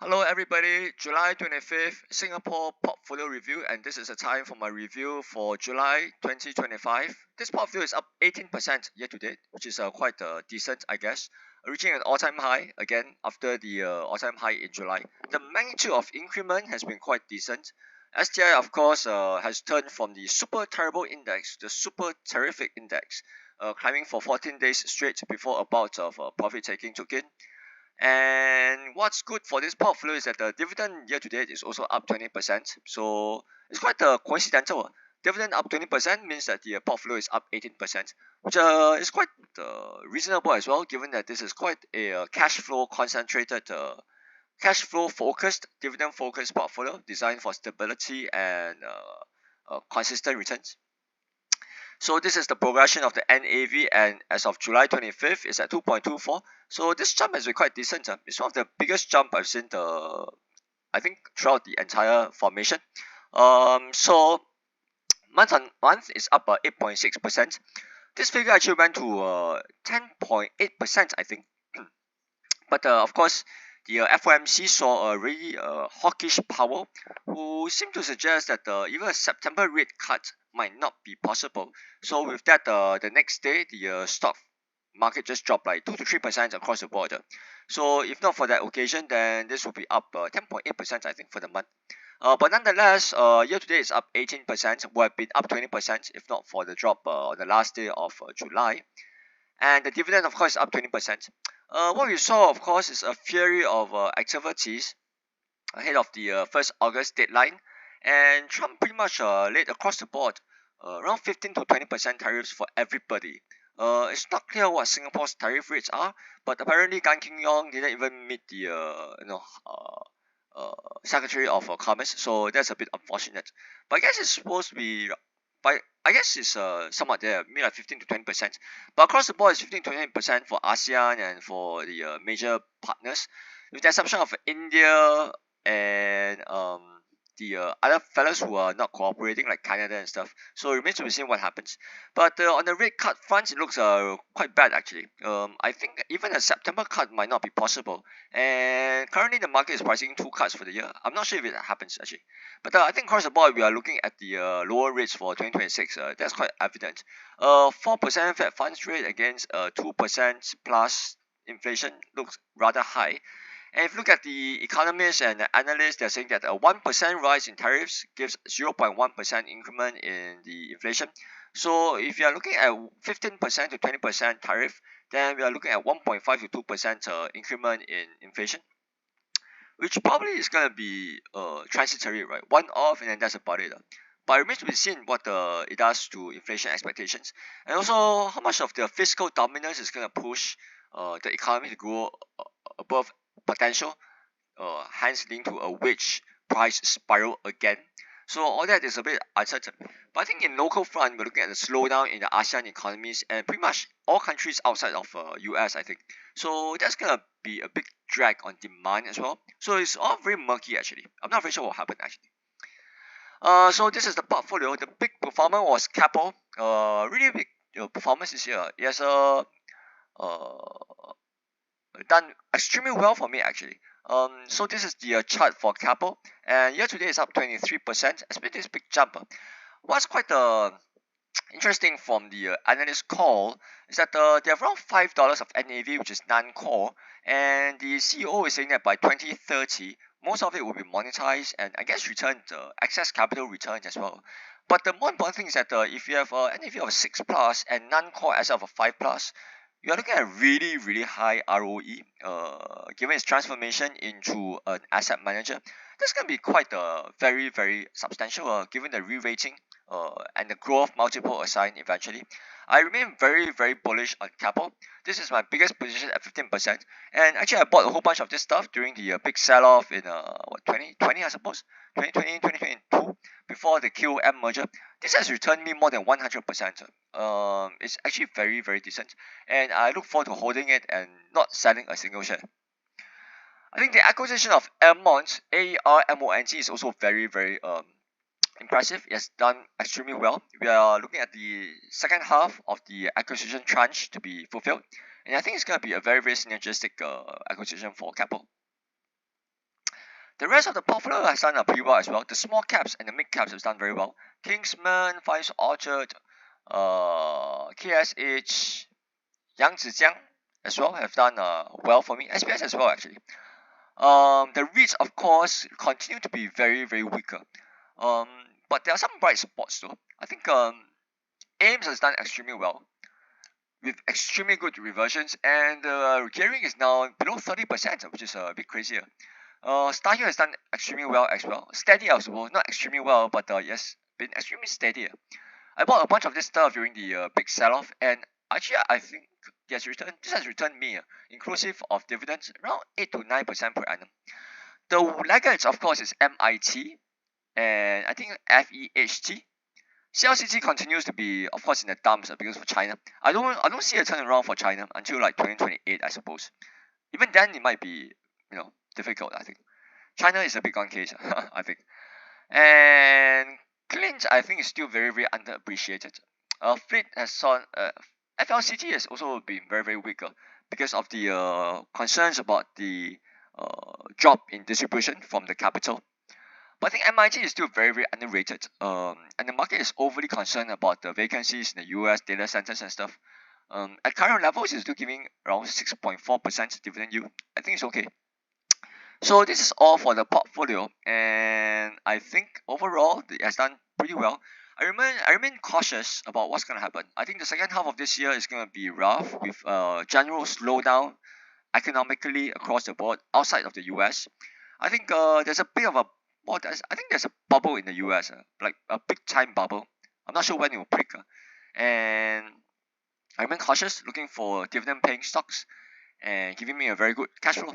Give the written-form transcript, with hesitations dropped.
Hello everybody, July 25th Singapore Portfolio Review, and this is the time for my review for July 2025. This portfolio is up 18% year to date, which is quite decent, I guess, reaching an all-time high again after the all-time high in July. The magnitude of increment has been quite decent. STI, of course, has turned from the super terrible index to the super terrific index, climbing for 14 days straight before a bout of profit taking took in. And what's good for this portfolio is that the dividend year to date is also up 20%. So it's quite coincidental. Dividend up 20% means that the portfolio is up 18%, which is quite reasonable as well, given that this is quite a cash flow concentrated, cash flow focused, dividend focused portfolio designed for stability and consistent returns. So this is the progression of the NAV, and as of July 25th, it's at 2.24. So this jump has been quite decent. It's one of the biggest jump I've seen I think throughout the entire formation. So month on month is up 8.6%. This figure actually went to 10.8%, I think. But of course, the FOMC saw a really hawkish Powell, who seemed to suggest that even a September rate cut might not be possible. So with that, the next day, the stock market just dropped like 2 to 3% across the board. So if not for that occasion, then this will be up 10.8%, I think, for the month. But nonetheless, year to date is up 18%. Would have been up 20% if not for the drop on the last day of July. And the dividend, of course, is up 20%. What we saw, of course, is a flurry of activities ahead of the 1st August deadline. And Trump pretty much laid across the board around 15 to 20% tariffs for everybody. It's not clear what Singapore's tariff rates are, but apparently Gan Kim Yong didn't even meet the Secretary of Commerce, so that's a bit unfortunate. But I guess it's supposed to be, but I guess it's somewhat there, maybe like 15 to 20%. But across the board, it's 15 to 20% for ASEAN and for the major partners, with the exception of India and the other fellows who are not cooperating, like Canada and stuff. So it remains to be seen what happens. But on the rate cut front, it looks quite bad actually. I think even a September cut might not be possible. And currently the market is pricing 2 cuts for the year. I'm not sure if it happens actually. But I think across the board we are looking at the lower rates for 2026. That's quite evident. 4% Fed funds rate against 2% plus inflation looks rather high. And if you look at the economists and the analysts, they're saying that a 1% rise in tariffs gives 0.1% increment in the inflation. So if you are looking at 15% to 20% tariff, then we are looking at 1.5 to 2% increment in inflation, which probably is going to be transitory, right? One off, and then that's about it. But it remains to be seen what it does to inflation expectations, and also how much of the fiscal dominance is going to push the economy to grow above potential, hence leading to a wage price spiral again. So all that is a bit uncertain. But I think in local front, we're looking at the slowdown in the ASEAN economies and pretty much all countries outside of US, I think. So that's gonna be a big drag on demand as well. So it's all very murky actually. I'm not very sure what happened actually. So this is the portfolio. The big performer was Keppel. Really big performance this year. It has done extremely well for me actually. So this is the chart for Keppel, and year to date is up 23%. Especially this big jump. What's quite interesting from the analyst call is that they have around $5 of NAV, which is non-core, and the CEO is saying that by 2030, most of it will be monetized and I guess returned excess capital returns as well. But the more important thing is that if you have an NAV of 6 plus and non-core asset of a 5 plus, you are looking at really high ROE. Given its transformation into an asset manager, that's going to be quite very substantial. Given the re-rating and the growth multiple assigned eventually. I remain very bullish on Keppel. This is my biggest position at 15%. And actually I bought a whole bunch of this stuff during the big sell-off in 2020 I suppose. 2020, 2022 before the QM merger. This has returned me more than 100%. It's actually very decent. And I look forward to holding it and not selling a single share. I think the acquisition of Aermont, AERMONT, is also very impressive. It has done extremely well. We are looking at the second half of the acquisition tranche to be fulfilled, and I think it's going to be a very synergistic acquisition for Keppel. The rest of the portfolio has done pretty well as well. The small caps and the mid caps have done very well. Kingsman, Fines Orchard, KSH, Yangzijiang as well have done well for me. SBS as well actually. The REITs of course continue to be very very weaker. But there are some bright spots though. I think AIMS has done extremely well with extremely good reversions, and gearing is now below 30%, which is a bit crazier. Starhue has done extremely well as well. Steady, I suppose, not extremely well, but yes, been extremely steady. I bought a bunch of this stuff during the big sell-off, and actually I think this has returned me, inclusive of dividends, around 8 to 9% per annum. The laggards, of course, is MIT and I think FEHT. CLCT continues to be, of course, in the dumps because of China. I don't see a turnaround for China until like 2028, I suppose. Even then, it might be difficult. I think China is a big on case. I think, and Clint, I think, is still very very underappreciated. Fleet has saw FLCT has also been very very weak because of the concerns about the drop in distribution from the capital. But I think MIT is still very, very underrated. And the market is overly concerned about the vacancies in the US data centers and stuff. At current levels, it's still giving around 6.4% dividend yield. I think it's okay. So this is all for the portfolio, and I think overall it has done pretty well. I remain cautious about what's gonna happen. I think the second half of this year is gonna be rough with general slowdown economically across the board outside of the US. I think there's a bit of a I think there's a bubble in the US, like a big time bubble. I'm not sure when it will break. And I remain cautious, looking for dividend paying stocks and giving me a very good cash flow.